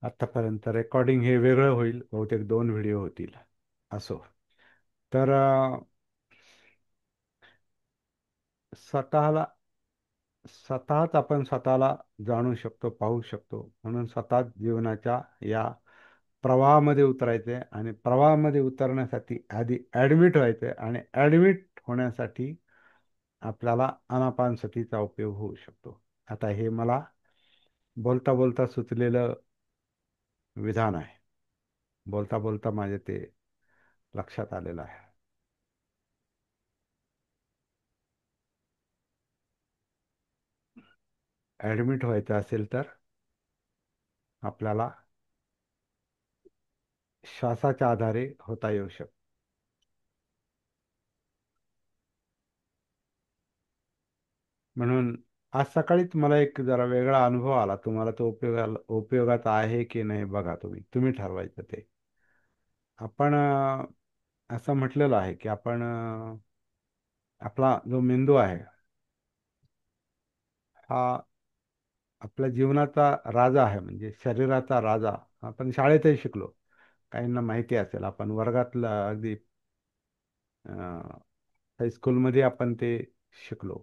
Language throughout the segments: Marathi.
आतापर्यंत रेकॉर्डिंग हे वेगळं होईल, बहुतेक 2 व्हिडिओ होतील. असो. तर स्वतःला स्वतःच आपण स्वतःला जाणू शकतो, पाहू शकतो. म्हणून स्वतः जीवनाच्या या प्रवाहामध्ये उतरायचे आणि प्रवाहामध्ये उतरण्यासाठी आधी ॲडमिट व्हायचे आणि ॲडमिट होण्यासाठी आपल्याला आनापानसतीचा उपयोग होऊ शकतो. आता हे मला बोलता बोलता सुचलेलं विधान आहे. बोलता बोलता माझे ते लक्षात आलेलं आहे. ॲडमिट व्हायचं असेल तर आपल्याला श्वासाच्या आधारे होता येऊ शकतो. म्हणून आज सकाळीच मला एक जरा वेगळा अनुभव आला. तुम्हाला तो उपयोगाचा आहे की नाही बघा, तुम्ही ठरवायचं ते. आपण असं म्हटलेलं आहे की आपण आपला जो मेंदू आहे हा आपल्या जीवनाचा राजा आहे, म्हणजे शरीराचा राजा. आपण शाळेतही शिकलो, काहींना माहिती असेल. आपण वर्गातला अगदी हायस्कूलमध्ये आपण ते शिकलो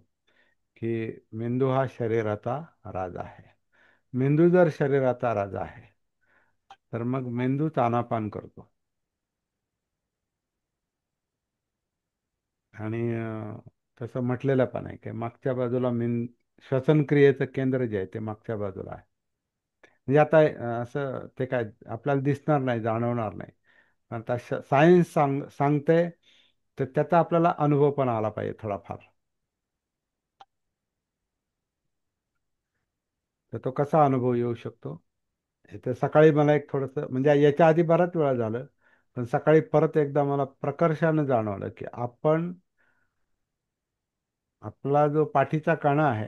की मेंदू हा शरीराचा राजा आहे. मेंदू जर शरीराचा राजा आहे तर मग मेंदू तानापान करतो. आणि तसं म्हटलेलं पण आहे की मागच्या बाजूला श्वसनक्रियेचं केंद्र जे आहे ते मागच्या बाजूला आहे. म्हणजे आता असं ते काय आपल्याला दिसणार नाही, जाणवणार नाही. पण आता सायन्स सांगते, तर त्याचा आपल्याला अनुभव पण आला पाहिजे थोडाफार. तर तो कसा अनुभव येऊ शकतो? तर सकाळी मला एक थोडंसं, म्हणजे याच्या आधी बराच वेळा झालं, पण सकाळी परत एकदा मला प्रकर्षानं जाणवलं की आपला जो पाठीचा कणा आहे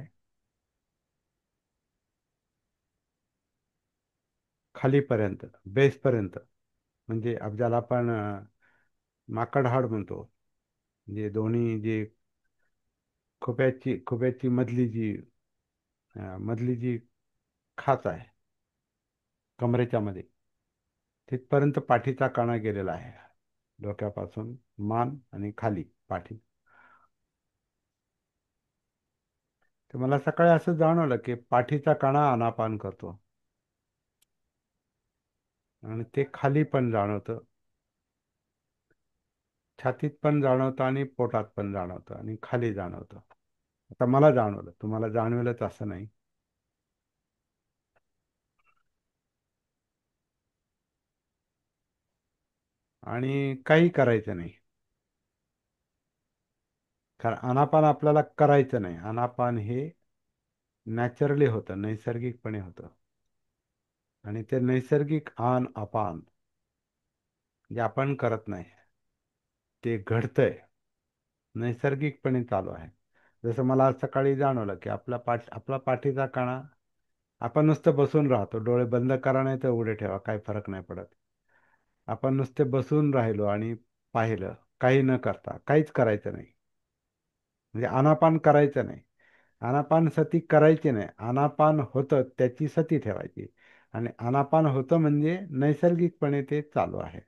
खालीपर्यंत, बेसपर्यंत, म्हणजे ज्याला आपण माकड हाड म्हणतो, म्हणजे दोन्ही जे खोप्याची मधली जी खाच आहे कमरेच्या मध्ये, तिथपर्यंत पाठीचा कणा गेलेला आहे. डोक्यापासून मान आणि खाली पाठी. तर मला सकाळी असं जाणवलं की पाठीचा कणा आनापान करतो आणि ते खाली पण जाणवतं, छातीत पण जाणवतं आणि पोटात पण जाणवतं आणि खाली जाणवतं. आता मला जाणवलं, तुम्हाला जाणवलंच असं नाही. आणि काही करायचं नाही, कारण आनापान आपल्याला करायचं नाही. आनापान हे नॅचरली होतं, नैसर्गिकपणे होतं. आणि ते नैसर्गिक आन अपान जे आपण करत नाही, ते घडतंय, नैसर्गिकपणे चालू आहे. जसं मला आज सकाळी जाणवलं की आपला पाठीचा कणा, आपण नुसतं बसून राहतो, डोळे बंद करा नाही तर उघडे ठेवा, काही फरक नाही पडत. आपण नुसते बसून राहिलो आणि पाहिलं, काही न करता, काहीच करायचं नाही, म्हणजे आनापान करायचं नाही. आनापान सती करायची नाही. आनापान होतं त्याची सती ठेवायची. आणि आनापान होतं म्हणजे नैसर्गिकपणे ते चालू आहे.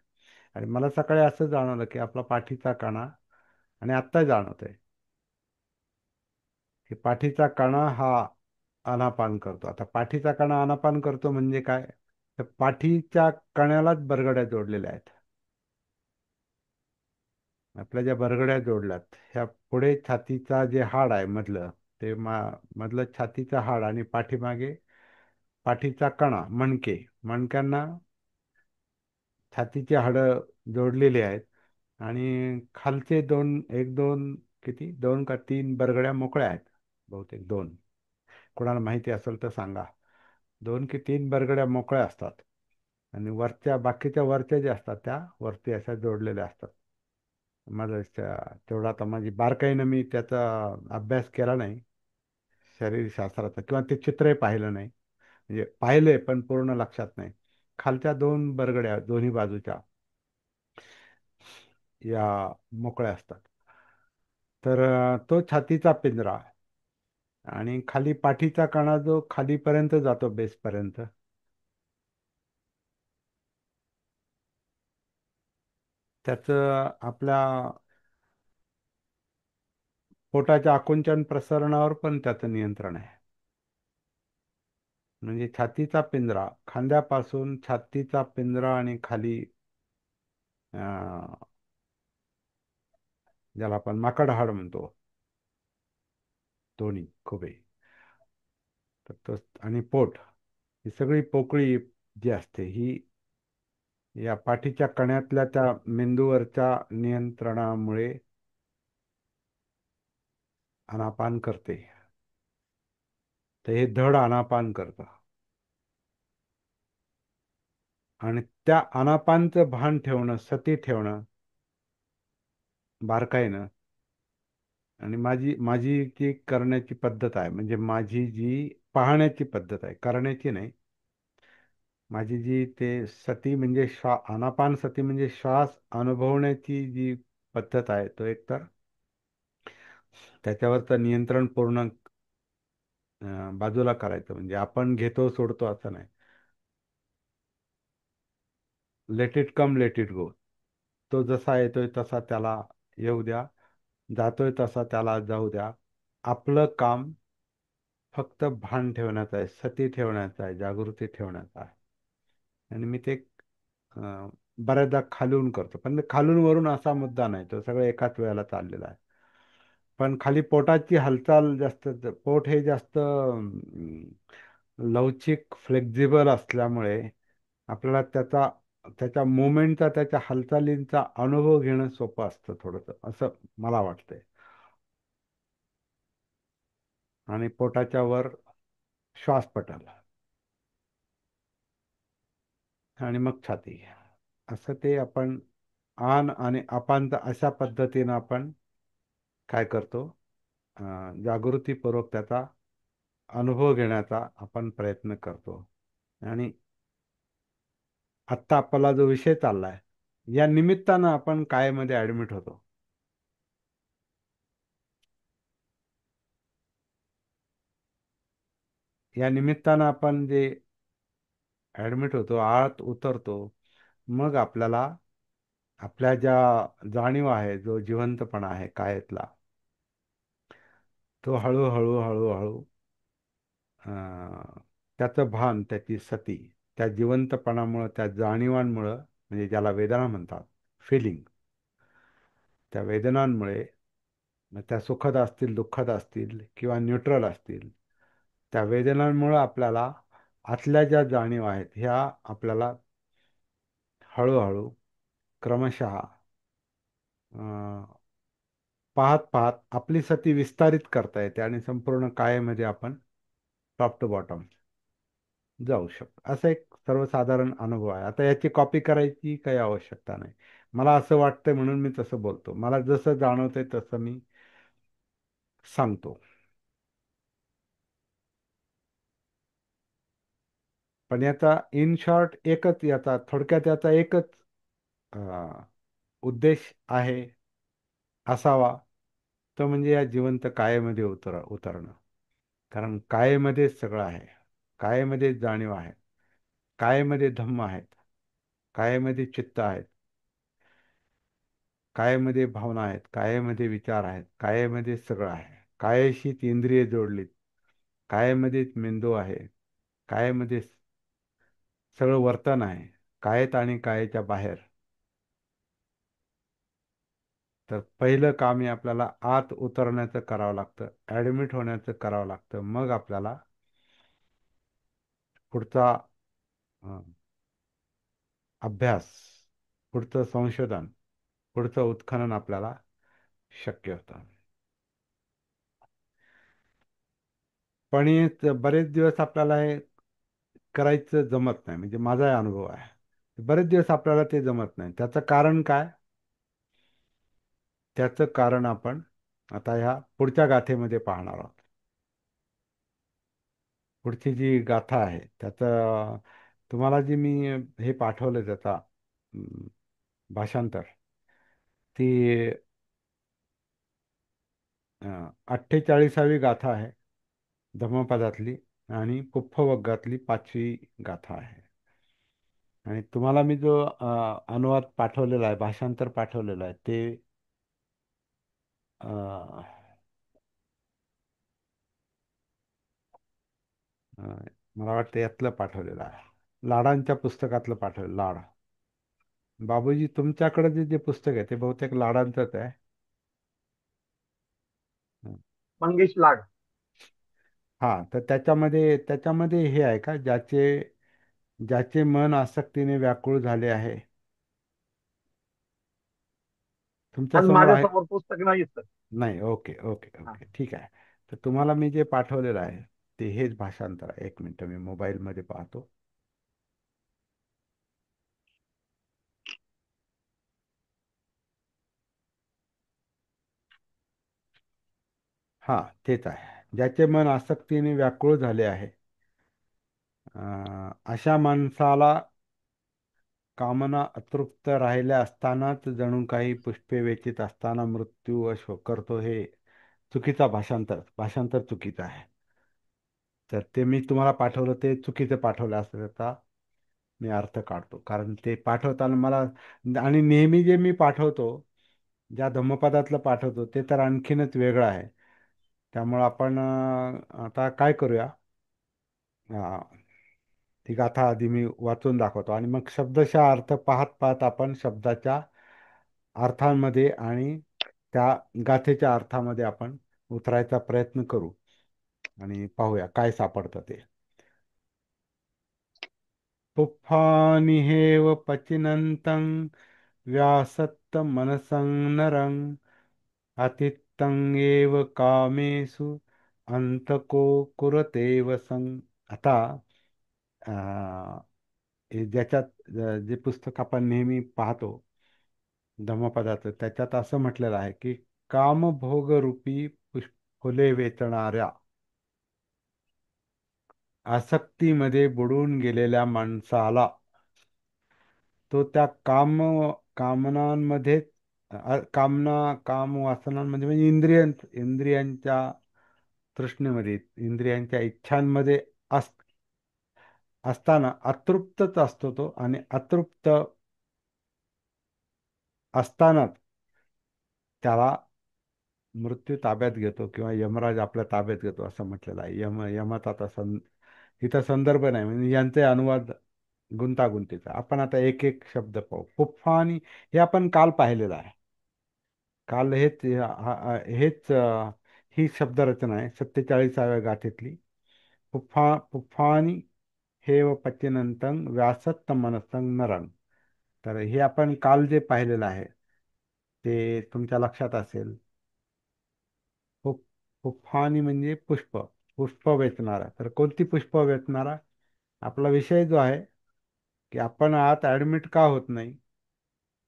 आणि मला सकाळी असं जाणवलं की आपला पाठीचा कणा, आणि आत्ता जाणवतंय की पाठीचा कणा हा आनापान करतो. आता पाठीचा कणा आनापान करतो म्हणजे काय? तर पाठीच्या कण्यालाच बरगड्या जोडलेल्या आहेत. आपल्या ज्या बरगड्या जोडल्यात ह्या पुढे छातीचा जे हाड आहे मधलं, ते मधलं छातीचं हाड, आणि पाठीमागे पाठीचा कणा, मणक्यांना छातीची हाडं जोडलेली आहेत. आणि खालचे एक दोन, किती, 2 का 3 बरगड्या मोकळ्या आहेत. बहुतेक 2. कोणाला माहिती असेल तर सांगा. 2 की 3 बरगड्या मोकळ्या असतात. आणि बाकीच्या वरच्या ज्या असतात त्या वरती अशा जोडलेल्या असतात. माझं तेवढा आता माझी बारकाईनं मी त्याचा अभ्यास केला नाही शरीरशास्त्राचा, किंवा ते चित्रही पाहिलं नाही. म्हणजे पाहिलंय पण पूर्ण लक्षात नाही. खालच्या 2 बरगड्या दोन्ही बाजूच्या या मोकळ्या असतात. तर तो छातीचा पिंजरा. आणि खाली पाठीचा कणा जो खालीपर्यंत जातो बेसपर्यंत, त्याचं आपल्या पोटाच्या आकुंचन प्रसरणावर पण त्याचं नियंत्रण आहे. म्हणजे छातीचा पिंजरा, खांद्यापासून छातीचा पिंजरा आणि खाली अं, ज्याला आपण माकड हाड म्हणतो, दोन्ही खुबे, तर आणि पोट, ही सगळी पोकळी जी असते ही या पाठीच्या कण्यातल्या त्या मेंदूवरच्या नियंत्रणामुळे आनापान करते. तर हे धड आनापान करतं. आणि त्या आनापानचं भान ठेवणं, सती ठेवणं बारकाईनं. आणि माझी माझी जी करण्याची पद्धत आहे, म्हणजे माझी जी पाहण्याची पद्धत आहे, करण्याची नाही, माझी जी ते सती म्हणजे आनापान सती म्हणजे श्वास अनुभवण्याची जी पद्धत आहे, तो एकतर त्याच्यावरचं नियंत्रण पूर्ण बाजूला करायचं. म्हणजे आपण घेतो सोडतो असं नाही. Let it come let it go. तो जसा येतोय तसा त्याला येऊ द्या, जातोय तसा त्याला जाऊ द्या. आपलं काम फक्त भान ठेवण्याचं आहे, सती ठेवण्याचं आहे, जागृती ठेवण्याचं आहे. आणि मी ते अं, बऱ्याचदा खालून करतो, पण ते खालून वरून असा मुद्दा नाही, तो सगळं एकाच वेळेला चाललेला आहे. पण खाली पोटाची हालचाल जास्त, पोट हे जास्त लवचिक फ्लेक्झिबल असल्यामुळे आपल्याला त्याच्या मुवमेंटचा, त्याच्या हालचालींचा अनुभव घेणं सोपं असतं थोडंसं, असं मला वाटतंय. आणि पोटाच्या वर श्वास पटल आणि मग छाती, असं ते आपण आन आणि अपान अशा पद्धतीनं आपण काय करतो, जागृतीपूर्वक त्याचा अनुभव घेण्याचा आपण प्रयत्न करतो. आणि आत्ता आपला जो विषय चाललाय, या निमित्तानं आपण कायमध्ये ऍडमिट होतो. या निमित्तानं आपण जे ऍडमिट होतो, आत उतरतो, मग आपल्याला आपल्या ज्या जाणीव आहे, जो जिवंतपणा आहे कायेतला, तो हळूहळू हळूहळू त्याचं भान, त्याची सती, त्या जिवंतपणामुळं, त्या जाणीवांमुळं, म्हणजे ज्याला वेदना म्हणतात, फिलिंग, त्या वेदनांमुळे, मग त्या सुखद असतील, दुःखद असतील किंवा न्यूट्रल असतील, त्या वेदनांमुळं आपल्याला आतल्या ज्या जाणीव आहेत ह्या आपल्याला हळूहळू क्रमशः अं, पाहत पाहत आपली सती विस्तारित करता येते आणि संपूर्ण कायेमध्ये आपण टॉप टू बॉटम जाऊ शकतो. असा एक सर्वसाधारण अनुभव आहे. आता याची कॉपी करायची काही आवश्यकता नाही. मला असं वाटतंय म्हणून मी तसं बोलतो. मला जसं जाणवतंय तसं मी सांगतो. पण याचा इन शॉर्ट एकच, याचा थोडक्यात याचा एकच अं, उद्देश आहे, असावा, तो म्हणजे या जिवंत कायेमध्ये उतरणं. कारण कायेमध्येच सगळं आहे. कायेमध्ये जाणीव आहे. कायेमध्ये धम्म आहेत. कायेमध्ये चित्त आहेत. कायेमध्ये भावना आहेत. कायेमध्ये विचार आहेत. कायेमध्ये सगळं आहे. कायेशी ती इंद्रिये जोडलीत. कायेमध्येच मेंदू आहे. कायेमध्ये सगळं वर्तन आहे. कायेत आणि कायेच्या बाहेर. तर पहिलं काम हे आपल्याला आत उतरण्याचं करावं लागतं, ॲडमिट होण्याचं करावं लागतं. मग आपल्याला पुढचा अं, अभ्यास, पुढचं संशोधन, पुढचं उत्खनन आपल्याला शक्य होतं. पण बरेच दिवस आपल्याला हे करायचं जमत नाही, म्हणजे माझा अनुभव आहे. बरेच दिवस आपल्याला ते जमत नाही. त्याचं कारण काय? त्याचं कारण आपण आता ह्या पुढच्या गाथेमध्ये पाहणार आहोत. पुढची जी गाथा आहे त्याचं, तुम्हाला जी मी हे पाठवलं त्याचा अं, भाषांतर, ती 48वी गाथा आहे धम्मपदातली, आणि पुप्पवग्गातली 5वी गाथा आहे. आणि तुम्हाला मी जो अनुवाद पाठवलेला आहे, भाषांतर पाठवलेलं आहे ते अ, अ, मला वाटतं यातलं पाठवलेलं आहे, लाडांच्या पुस्तकातलं पाठवलं, लाड. बाबूजी, तुमच्याकडे जे पुस्तक आहे ते बहुतेक लाडांचंच आहे. हं. मंगेश लाड. हा, तर त्याच्यामध्ये हे आहे का, ज्याचे ज्याचे मन आसक्तीने व्याकुळ झाले आहे. तुमच्या आज समोर आहे? माझ्यासमोर पुस्तक नाही सर. नाही, ओके ओके हा. ओके, ठीक आहे. तर तुम्हाला मी जे पाठवलेलं आहे ते हेच भाषांतर आहे. एक मिनिट, मी मोबाईलमध्ये पाहतो. हा, तेच आहे. ज्याचे मन आसक्तीने व्याकुळ झाले आहे, अशा माणसाला कामना अतृप्त राहिल्या असतानाच जणू काही पुष्पे वेचित असताना मृत्यू वश करतो. हे चुकीचा भाषांतर चुकीचं आहे. तर ते मी तुम्हाला पाठवलं ते चुकीचं पाठवलं असं त्याचा मी अर्थ काढतो. कारण ते पाठवताना मला, आणि नेहमी जे मी पाठवतो, ज्या धम्मपदातलं पाठवतो ते तर आणखीनच वेगळं आहे. त्यामुळं आपण आता काय करूया, ती गाथा आधी मी वाचून दाखवतो आणि मग शब्दशः अर्थ पाहत पाहत आपण शब्दाच्या अर्थांमध्ये आणि त्या गाथेच्या अर्थामध्ये आपण उतरायचा प्रयत्न करू आणि पाहूया काय सापडतं ते. पुफ्फानिहेव पचिनन्तं व्यासत्त मनसं नरं अतित्तं एव कामेषु अंतको कुरते वसं. आता ज्याच्यात जे पुस्तक आपण नेहमी पाहतो धम्मपदाचं, त्याच्यात असं म्हटलेलं आहे की कामभोगरूपी फुले वेचणाऱ्या आसक्तीमध्ये बुडून गेलेल्या माणसाला, तो त्या कामनांमध्ये, काम वासनांमध्ये म्हणजे इंद्रियांच्या तृष्णेमध्ये, इंद्रियांच्या इच्छांमध्ये अस असताना अतृप्तच असतो तो, आणि अतृप्त असतानाच त्याला मृत्यू ताब्यात घेतो किंवा यमराज आपल्या ताब्यात घेतो असं म्हटलेलं आहे. यमाचा आता इथं संदर्भ नाही, म्हणजे यांचे अनुवाद गुंतागुंतीचा. आपण आता एक एक शब्द पाहू. पुफ्फानी हे आपण काल पाहिलेलं आहे. काल ही शब्दरचना आहे 47व्या गाथेतली. पुफ्फानी हेव पच्यनंतं व्यासत्त मनसं नरं. तर हे आपण काल जे पाहिलेलं आहे ते तुमच्या लक्षात असेल. पुफ पुफ्फानी म्हणजे पुष्प, पुष्प वेचणारा. तर कोणती पुष्प वेचणारा? आपला विषय जो आहे की आपण आत ॲडमिट का होत नाही,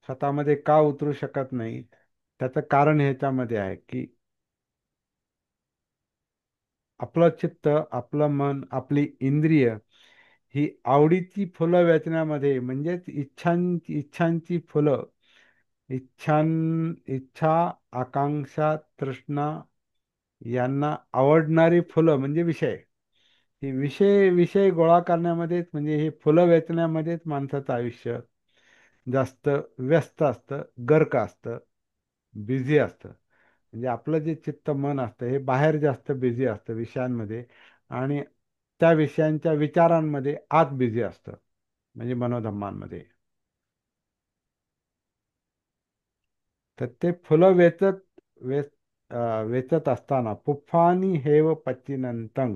स्वतःमध्ये का उतरू शकत नाही, त्याचं कारण ह्याच्यामध्ये आहे की आपलं चित्त, आपलं मन, आपली इंद्रिय ही आवडीची फुलं वेचण्यामध्ये, म्हणजेच इच्छांची फुलं, इच्छां इच्छा, आकांक्षा, तृष्णा यांना आवडणारी फुलं म्हणजे विषय, ही विषय विषय गोळा करण्यामध्येच, म्हणजे हे फुलं वेचण्यामध्येच माणसाचं आयुष्य जास्त व्यस्त असतं, गर्क असतं, बिझी असतं. म्हणजे आपलं जे चित्त मन असतं हे बाहेर जास्त बिझी असतं विषयांमध्ये, आणि त्या विषयांच्या विचारांमध्ये आत बिझी असतं, म्हणजे मनोधम्मांमध्ये. तर ते फुलं वेच वेचत असताना पुफ्फानी हेव पच्चिनंतं,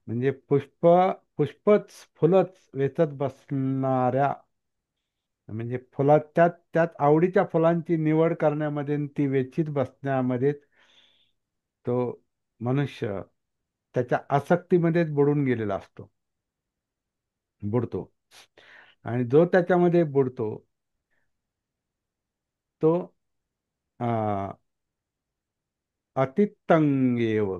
म्हणजे पुष्पच फुलंच वेचत बसणाऱ्या, म्हणजे फुलात त्यात त्यात आवडीच्या फुलांची निवड करण्यामध्ये आणि ती वेचीत बसण्यामध्येच तो मनुष्य त्याच्या आसक्तीमध्येच बुडून गेलेला असतो, बुडतो. आणि जो त्याच्यामध्ये बुडतो तो अ, अतितंगेव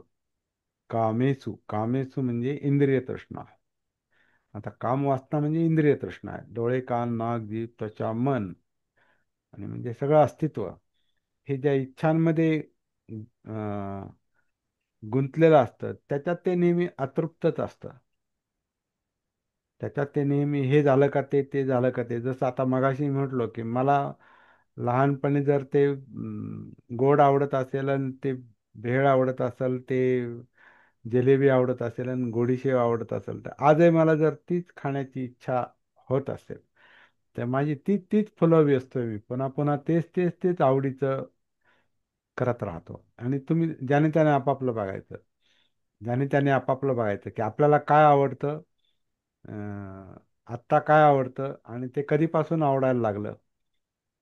कामेसु. कामेसु म्हणजे इंद्रिय तृष्णा. आता काम वासना म्हणजे इंद्रिय तृष्णा आहे. डोळे, कान, नाक, जीभ, त्वचा, मन, आणि म्हणजे सगळं अस्तित्व हे ज्या इच्छांमध्ये गुंतलेलं असतं त्याच्यात ते नेहमी अतृप्तच असतं. त्याच्यात ते नेहमी हे झालं का ते झालं का ते, जसं आता मगाशी म्हटलो की मला लहानपणी जर ते गोड आवडत असेल आणि ते भेळ आवडत असेल, ते जिलेबी आवडत असेल आणि गोडीशेव आवडत असेल, तर आजही मला जर तीच खाण्याची इच्छा होत असेल, तर माझी तीच तीच फुलं वेचतोय मी, पुन्हा पुन्हा तेच तेच तेच आवडीचं करत राहतो. आणि तुम्ही ज्याने त्याने आपापलं बघायचं, ज्याने त्याने आपापलं बघायचं की आपल्याला काय आवडतं, आत्ता काय आवडतं आणि ते कधीपासून आवडायला लागलं,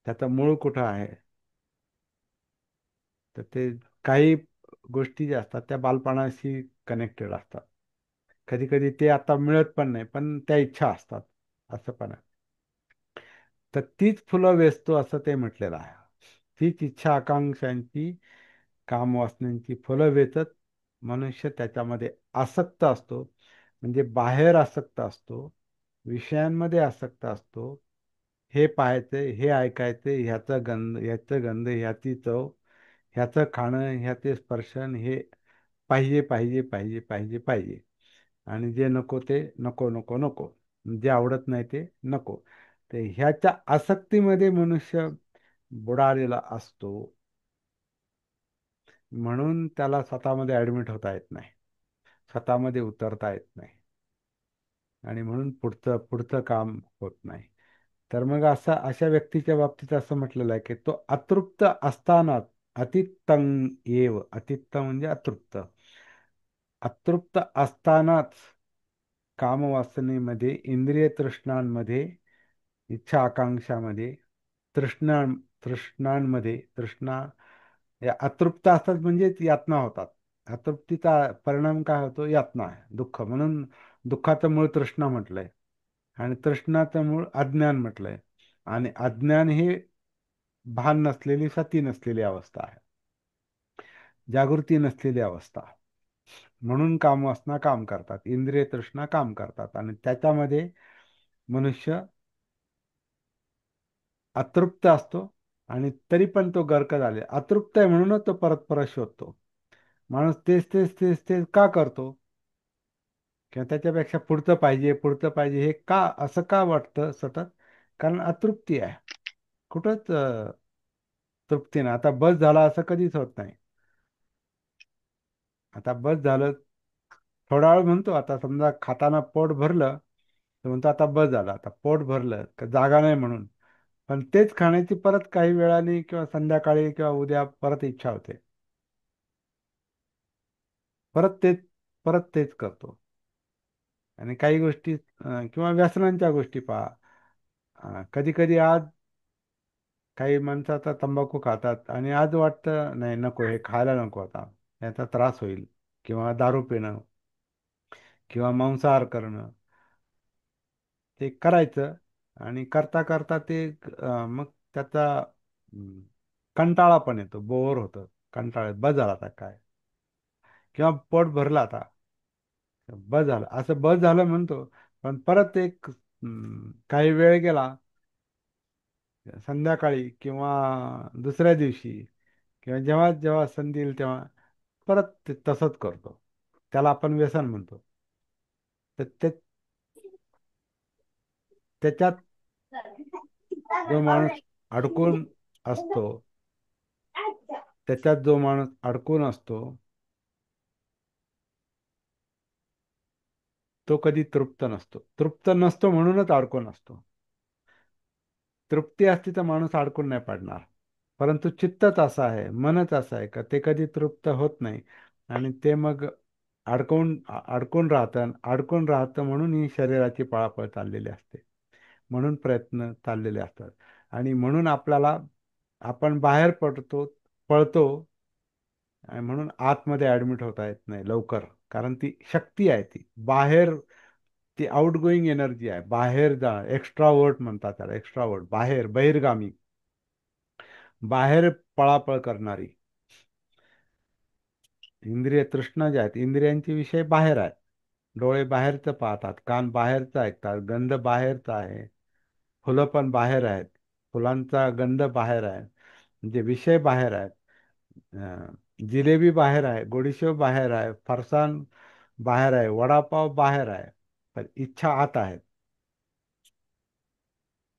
त्याचं मूळ कुठं आहे. तर ते काही गोष्टी ज्या असतात त्या बालपणाशी कनेक्टेड असतात. कधी कधी ते आता मिळत पण नाही, पण त्या इच्छा असतात, असं पण आहे. तर तीच फुलं वेचतो असं ते म्हटलेलं आहे. तीच इच्छा आकांक्षांची, कामवासनांची फुलं वेचत मनुष्य त्याच्यामध्ये आसक्त असतो. म्हणजे बाहेर आसक्त असतो, विषयांमध्ये आसक्त असतो. हे पाहायचंय, हे ऐकायचंय, ह्याचं गंध, ह्याची चव, ह्याचं खाणं, ह्याचे स्पर्शन, हे पाहिजे पाहिजे पाहिजे पाहिजे पाहिजे. आणि जे नको ते नको नको नको, जे आवडत नाही ते नको. ते ह्याच्या आसक्तीमध्ये मनुष्य बुडालेला असतो. म्हणून त्याला स्वतःमध्ये ऍडमिट होता येत नाही, स्वतःमध्ये उतरता येत नाही, आणि म्हणून पुढचं पुढचं काम होत नाही. तर मग अशा व्यक्तीच्या बाबतीत असं म्हटलेलं आहे की तो अतृप्त असताना अतित्तं एव, अतित्त म्हणजे अतृप्त, अतृप्त असतानाच कामवासनेमध्ये, इंद्रिय तृष्णांमध्ये, इच्छा आकांक्षामध्ये, तृष्णा तृष्णांमध्ये, तृष्णा या अतृप्त असतात म्हणजे यातना होतात. अतृप्तीचा परिणाम काय होतो? यातना आहे, दुःख. म्हणून दुःखाचं मूळ तृष्णा म्हटलंय, आणि तृष्णाचं मूळ अज्ञान म्हटलंय. आणि अज्ञान हे भान नसलेली, सती नसलेली अवस्था आहे, जागृती नसलेली अवस्था. म्हणून कामवासना काम करतात, इंद्रिय तृष्णा काम करतात, आणि त्याच्यामध्ये मनुष्य अतृप्त असतो. आणि तरी पण तो गर्क झाले, अतृप्त आहे म्हणूनच तो परत परत शोधतो. माणूस तेच तेच तेच तेच का करतो? किंवा त्याच्यापेक्षा पुढचं पाहिजे, पुढचं पाहिजे, हे का, असं का वाटतं सतत? कारण अतृप्ती आहे. कुठंच तृप्ती नाही. आता बस झाला असं कधीच होत नाही. आता बस झालं, थोडा वेळ म्हणतो, आता समजा खाताना पोट भरलं तर म्हणतो आता बस झालं, आता पोट भरलं का जागा नाही म्हणून. पण तेच खाण्याची परत काही वेळाने किंवा संध्याकाळी किंवा उद्या परत इच्छा होते, परत तेच, परत तेच करतो. आणि काही गोष्टी किंवा व्यसनांच्या गोष्टी पहा, कधी कधी आज काही माणसं आता तंबाखू खातात आणि आज वाटतं नाही, नको, हे खायला नको आता, याचा त्रास होईल. किंवा दारू पिणं, किंवा मांसाहार करणं, ते करायचं. आणि करता करता ते मग त्याचा कंटाळा पण येतो, बोर होतं, कंटाळा, बस झाला आता काय, किंवा पोट भरलं आता, बस झालं, असं बस झालं म्हणतो. पण परत एक काही वेळ गेला, संध्याकाळी किंवा दुसऱ्या दिवशी, किंवा जेव्हा जेव्हा संधी येईल तेव्हा परत ते तसंच करतो. त्याला आपण व्यसन म्हणतो. तर त्याच्यात जो माणूस अडकून असतो, त्याच्यात जो माणूस अडकून असतो, तो कधी तृप्त नसतो. तृप्त नसतो म्हणूनच अडकून असतो. तृप्ती असती तर माणूस अडकून नाही पडणार. परंतु चित्तच असं आहे, मनच असं आहे का ते कधी तृप्त होत नाही. आणि ते मग अडकून राहतं, अडकून राहतं, म्हणून ही शरीराची पळापळ चाललेली असते, म्हणून प्रयत्न चाललेले असतात. आणि म्हणून आपण बाहेर पळतो, आणि म्हणून आतमध्ये ऍडमिट होता येत नाही लवकर. कारण ती शक्ती आहे, ती बाहेर, ती आउट गोईंग एनर्जी आहे, बाहेर जा, एक्स्ट्रावर्ट म्हणतात त्याला, एक्स्ट्रावर्ट, बाहेर, बहिर्गामी, बाहेर पळापळ करणारी. इंद्रिय तृष्णा ज्या आहेत, इंद्रियांचे विषय बाहेर आहेत. डोळे बाहेरचं पाहतात, कान बाहेरचं ऐकतात, गंध बाहेरचा आहे, फुलं पण बाहेर आहेत, फुलांचा गंध बाहेर आहे, म्हणजे विषय बाहेर आहेत. जिलेबी बाहेर आहे, गोडीशेव बाहेर आहे, फरसाण बाहेर आहे, वडापाव बाहेर आहे, पण इच्छा आत आहेत.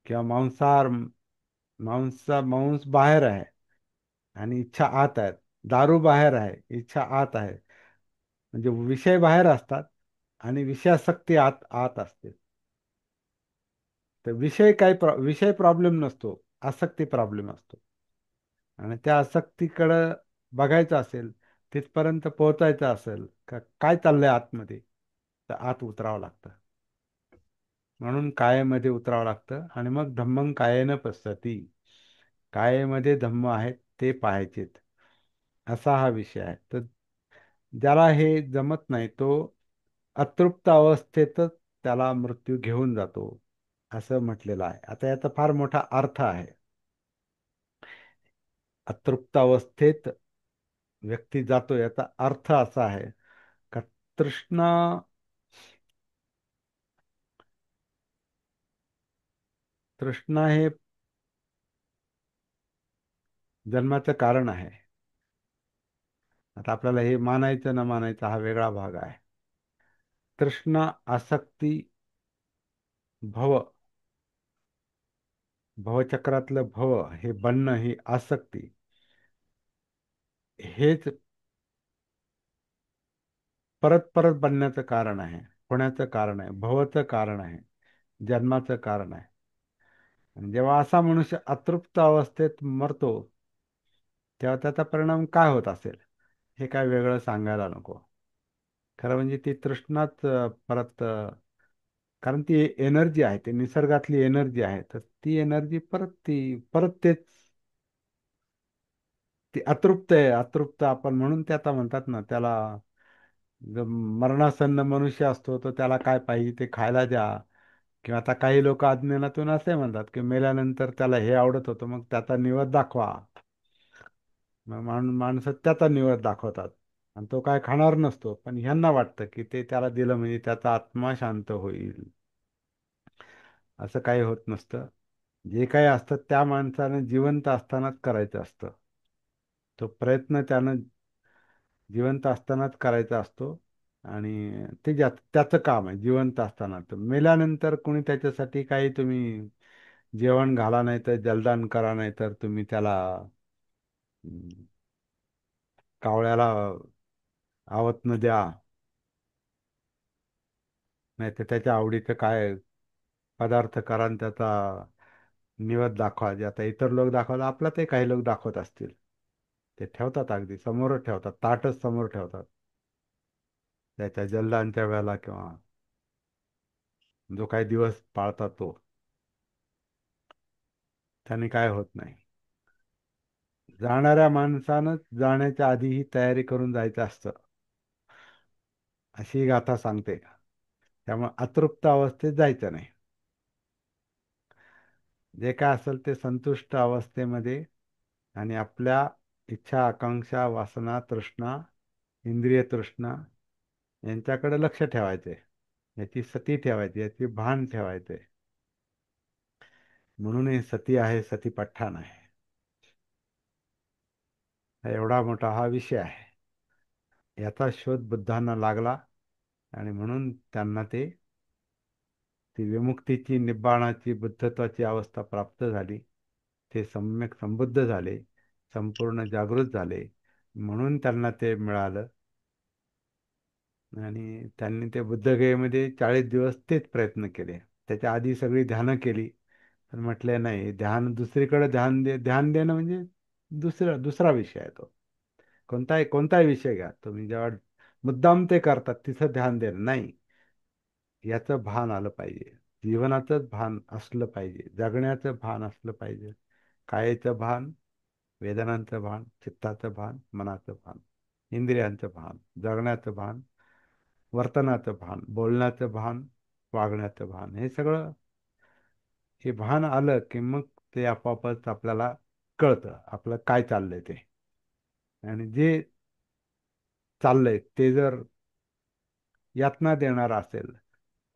किंवा मांस बाहेर आहे आणि इच्छा आत आहे. दारू बाहेर आहे, इच्छा आत आहे. म्हणजे विषय बाहेर असतात आणि विषयासक्ती आत आत असते. तर विषय प्रॉब्लेम नसतो, आसक्ती प्रॉब्लेम असतो. आणि त्या आसक्तीकडं बघायचं असेल, तिथपर्यंत पोहोचायचं असेल का काय चाललंय आतमध्ये, तर आत उतरावं लागतं. म्हणून कायेमध्ये उतरावं लागतं आणि मग धम्मं कायेन पश्यति. कायेमध्ये धम्म आहेत ते पाहायचेत, असा हा विषय आहे. तर ज्याला हे जमत नाही तो अतृप्त अवस्थेतच त्याला मृत्यू घेऊन जातो, असं म्हटलेलं आहे. आता याचा फार मोठा अर्थ आहे. अतृप्त अवस्थेत व्यक्ती जातो याचा अर्थ असा आहे का तृष्णा तृष्णा हे जन्माचं कारण आहे. आता आपल्याला हे मानायचं न मानायचं हा वेगळा भाग आहे. तृष्णा, आसक्ती, भव, भवचक्रातलं भव हे बनणं, ही आसक्ती, हेच परत परत बनण्याचं कारण आहे, होण्याचं कारण आहे, भवचं कारण आहे, जन्माचं कारण आहे. आणि जेव्हा असा मनुष्य अतृप्त अवस्थेत मरतो, तेव्हा त्याचा परिणाम काय होत असेल हे काय वेगळं सांगायला नको. खरं म्हणजे ती तृष्णाच परत कारण ती एनर्जी आहे, ती निसर्गातली एनर्जी आहे. तर ती एनर्जी परत तेच, ती अतृप्त आहे. अतृप्त आपण म्हणून ते आता म्हणतात ना त्याला, जो मरणासन्न मनुष्य असतो तो त्याला काय पाहिजे ते खायला द्या. किंवा आता काही लोक अज्ञानातून असे म्हणतात की मेल्यानंतर त्याला हे आवडत होतं, मग त्याचा निवद दाखवा. मग माणसं त्याचा निवद दाखवतात आणि तो काय खाणार नसतो, पण ह्यांना वाटतं की ते त्याला दिलं म्हणजे त्याचा आत्मा शांत होईल. असं काही होत नसतं. जे काही असतं त्या माणसानं जिवंत असतानाच करायचं असतं. तो प्रयत्न त्यानं जिवंत असतानाच करायचा असतो. आणि त्याचं काम आहे जिवंत असताना. तर मेल्यानंतर कोणी त्याच्यासाठी काही तुम्ही जेवण घाला, नाही तर जलदान करा, नाही तर तुम्ही त्याला अं, कावळ्याला आवतनं द्या, नाही तर त्याच्या आवडीचं काय पदार्थ करा आणि त्याचा निवद दाखवा. जे आता इतर लोक दाखवतात, आपल्यातही काही लोक दाखवत असतील, ते ठेवतात, अगदी समोरच ठेवतात, ताटच समोर ठेवतात त्याच्या जलदानच्या वेळेला, किंवा जो काही दिवस पाळतात तो, त्याने काय होत नाही. जाणाऱ्या माणसानं जाण्याच्या आधी ही तयारी करून जायचं असतं, अशी ही गाथा सांगते. त्यामुळे अतृप्त अवस्थेत जायचं नाही. जे काय असेल ते संतुष्ट अवस्थेमध्ये आणि आपल्या इच्छा, आकांक्षा, वासना, तृष्णा, इंद्रिय तृष्णा यांच्याकडे लक्ष ठेवायचे, याची सती ठेवायची, याची भान ठेवायचे. म्हणून हे सती आहे, सतीपठ्ठाण आहे. हा एवढा मोठा हा विषय आहे. याचा शोध बुद्धांना लागला आणि म्हणून त्यांना ती विमुक्तीची, निब्बाणाची, बुद्धत्वाची अवस्था प्राप्त झाली. ते सम्यक संबुद्ध झाले, संपूर्ण जागृत झाले, म्हणून त्यांना ते मिळालं. आणि त्यांनी ते बुद्धगयेमध्ये 40 दिवस तेच प्रयत्न केले. त्याच्या आधी सगळी ध्यानं केली, पण म्हटले नाही, दुसरीकडे ध्यान देणं म्हणजे दुसरा विषय आहे तो. कोणताही विषय घ्या तुम्ही, जेव्हा मुद्दाम ते करतात तिथं ध्यान देणं नाही. याचं भान आलं पाहिजे, जीवनाचंच भान असलं पाहिजे, जगण्याचं भान असलं पाहिजे. कायेचं भान, वेदनांचं भान, चित्ताचं भान, मनाचं भान, इंद्रियांचं भान, जगण्याचं भान, वर्तनाचं भान, बोलण्याचं भान, वागण्याचं भान, हे सगळं, हे भान आलं की मग ते आपोआपच आपल्याला कळतं आपलं काय चाललंय ते. आणि जे चाललंय ते जर यातना देणार असेल,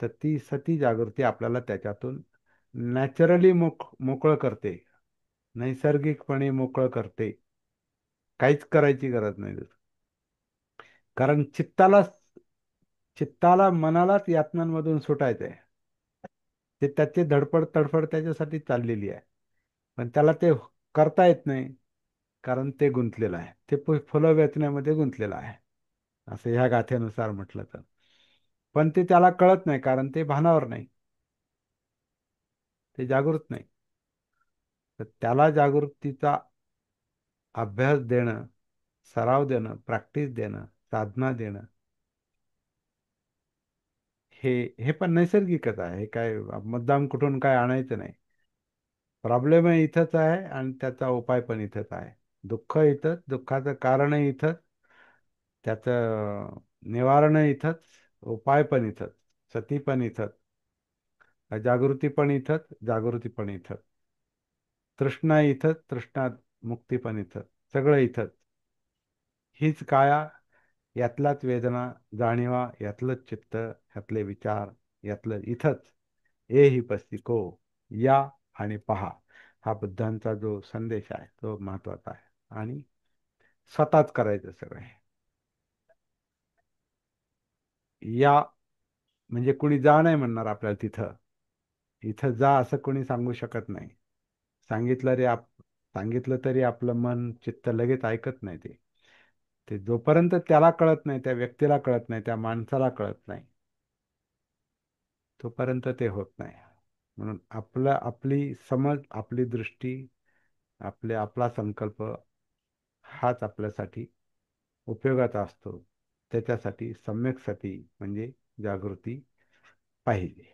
तर ती सती जागृती आपल्याला त्याच्यातून नॅचरली मोकळं करते, नैसर्गिकपणे मोकळं करते. काहीच करायची गरज नाही दुसरं. कारण चित्ताला मनालाच यातनांमधून सुटायचंय. ते त्याची धडपड तडफड त्याच्यासाठी चाललेली आहे. पण त्याला ते करता येत नाही, कारण ते गुंतलेलं आहे, ते फुलं वेचण्यामध्ये गुंतलेलं आहे, असं ह्या गाथेनुसार म्हटलं तर. पण ते त्याला कळत नाही, कारण ते भानावर नाही, ते जागृत नाही. तर त्याला जागृतीचा अभ्यास देणं, सराव देणं, प्रॅक्टिस देणं, साधना देणं, हे हे पण नैसर्गिकच आहे. हे काय मुद्दाम कुठून काय आणायचं नाही. प्रॉब्लेम इथंच आहे आणि त्याचा उपाय पण इथंच आहे. दुःख इथंच, दुःखाचं कारणही इथंच, त्याचं निवारण इथंच, उपाय पण इथंच, सती पण इथंच, जागृती पण इथंच, जागृती पण इथंच, तृष्णा इथंच, तृष्णा मुक्ती पण इथंच, सगळं इथंच. हीच काया, यातलाच वेदना, जाणीवा, यातलंच चित्त, यातले विचार, यातलं इथंच. ए ही पस्तिको, या आणि पहा. हा बुद्धांचा जो संदेश आहे तो महत्वाचा आहे. आणि स्वतःच करायचं सगळं हे. या म्हणजे कुणी जा नाही म्हणणार आपल्याला तिथं. इथं जा असं कोणी सांगू शकत नाही. सांगितलं रे सांगितलं तरी आपलं मन चित्त लगेच ऐकत नाही ते. ते जोपर्यंत त्याला कळत नाही, त्या व्यक्तीला कळत नाही, त्या माणसाला कळत नाही, तोपर्यंत ते होत नाही. म्हणून आपली समज, आपली दृष्टी, आपला संकल्प हाच आपल्यासाठी उपयोगाचा असतो. त्याच्यासाठी सम्यक सती म्हणजे जागृती पाहिजे.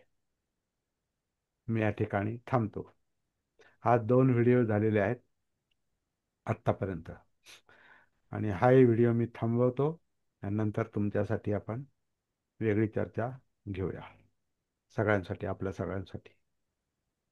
मी या ठिकाणी थांबतो. आज 2 व्हिडिओ झालेले आहेत आत्तापर्यंत, आणि हाही व्हिडिओ मी थांबवतो. आणि नंतर तुमच्यासाठी आपण वेगळी चर्चा घेऊया, सगळ्यांसाठी, आपल्या सगळ्यांसाठी.